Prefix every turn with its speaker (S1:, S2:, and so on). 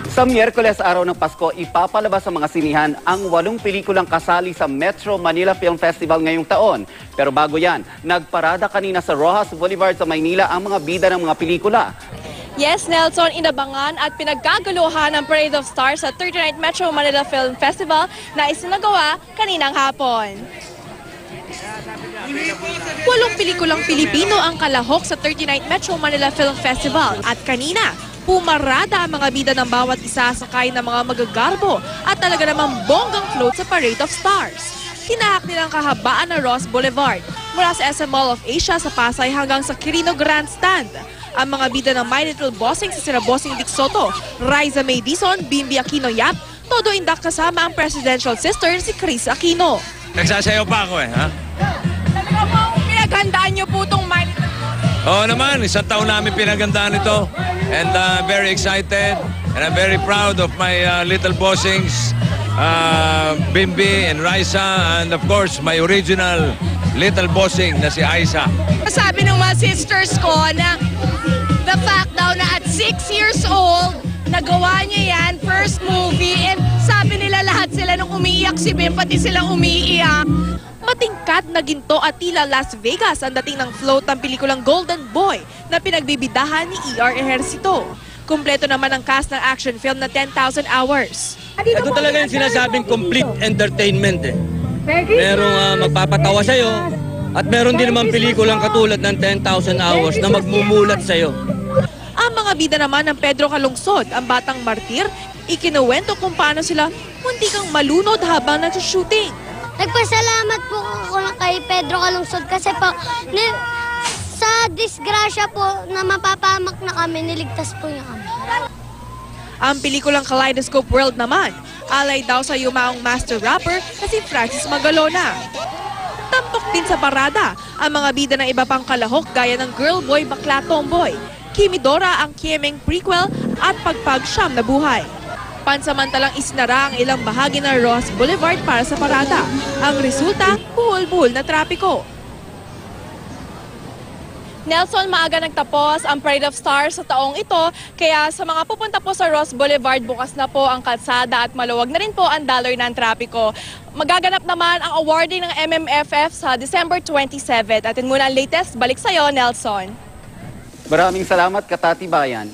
S1: Sa Miyerkules, araw ng Pasko, ipapalabas sa mga sinihan ang 8 pelikulang kasali sa Metro Manila Film Festival ngayong taon. Pero bago yan, nagparada kanina sa Roxas Boulevard sa Maynila ang mga bida ng mga pelikula.
S2: Yes, Nelson, inabangan at pinagkaguluhan ng Parade of Stars sa 39th Metro Manila Film Festival na isinagawa kaninang hapon. 8 pelikulang Pilipino ang kalahok sa 39th Metro Manila Film Festival at kanina, pumarada ang mga bida ng bawat isa sakay ng mga magagarbo at talaga namang bonggang float sa Parade of Stars. Tinahak nilang kahabaan ng Roxas Boulevard mula sa SM Mall of Asia sa Pasay hanggang sa Quirino Grandstand. Ang mga bida ng My Little Bossing si sina Bossing Dick Soto, Riza May Dizon, Bimbi Aquino Yap, todo indak kasama ang presidential sister si Chris Aquino.
S3: Nagsasayaw pa ako ha?
S2: Talaga po, pinaghandaan niyo po itong My Little Bossing.
S3: Oo naman, isang taon namin pinagandaan ito. And very excited and I'm very proud of my little bossings, Bimbi and Raisa, and of course my original little bossing na si Aisa.
S2: Sabi ng mga sisters ko na the fact daw na at 6 years old, nagawa niya yan, first movie, and sabi nila lahat sila nung umiiyak si Bim, pati sila umiiyak. Matingkad na ginto at tila Las Vegas ang dating ng float ng pelikulang Golden Boy na pinagbibidahan ni E.R. Ejercito. Kumpleto naman ang cast ng action film na 10,000 Hours.
S4: Ito talaga yung sinasabing complete entertainment eh. Merong magpapatawa sa'yo at meron din naman pelikulang katulad ng 10,000 Hours na magmumulat sa'yo.
S2: Ang mga bida naman ng Pedro Calungsod, ang batang martir, ikinuwento kung paano sila muntikang malunod habang nagsushooting.
S5: Nagpasalamat po ako kay Pedro Calungsod kasi po sa disgrasya po na mapapamak na kami, niligtas po niya kami.
S2: Ang pelikulang Kaleidoscope World naman, alay daw sa yumaong master rapper na si Francis Magalona. Tampok din sa parada ang mga bida ng iba pang kalahok gaya ng Girl Boy Bakla Tomboy, Kimi Dora ang Kiemeng prequel at Pagpag Siyam na Buhay. Pansamantalang isinara ang ilang bahagi ng Roxas Boulevard para sa parada. Ang resulta, buhol-buhol na trapiko. Nelson, maaga nagtapos ang Parade of Stars sa taong ito, kaya sa mga pupunta po sa Roxas Boulevard, bukas na po ang kalsada at maluwag na rin po ang daloy ng trapiko. Magaganap naman ang awarding ng MMFF sa December 27. Atin muna ang latest, balik sa'yo, Nelson.
S1: Maraming salamat, Katati Bayan.